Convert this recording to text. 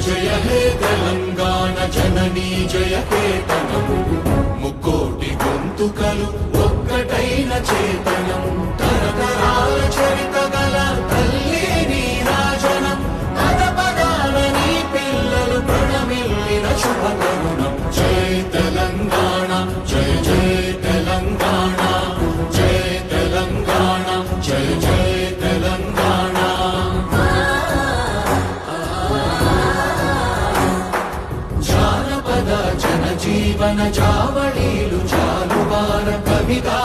జయ హే తెలంగాణ జననీ జయ కేతనము ముక్కోటి గొంతుకలు ఒక్కటైన చేతనం తరతరాల చరిత గల తల్లి నీరాజనం పద పదాల నీ పిల్లలు ప్రణమిల్లిన శుభతరుణం జయ తెలంగాణ జయ జయ తెలంగాణ జయ తెలంగాణ జయ జయ తెలంగాణ జానపద జనజీవన జావళీలు జాలువార కవిగా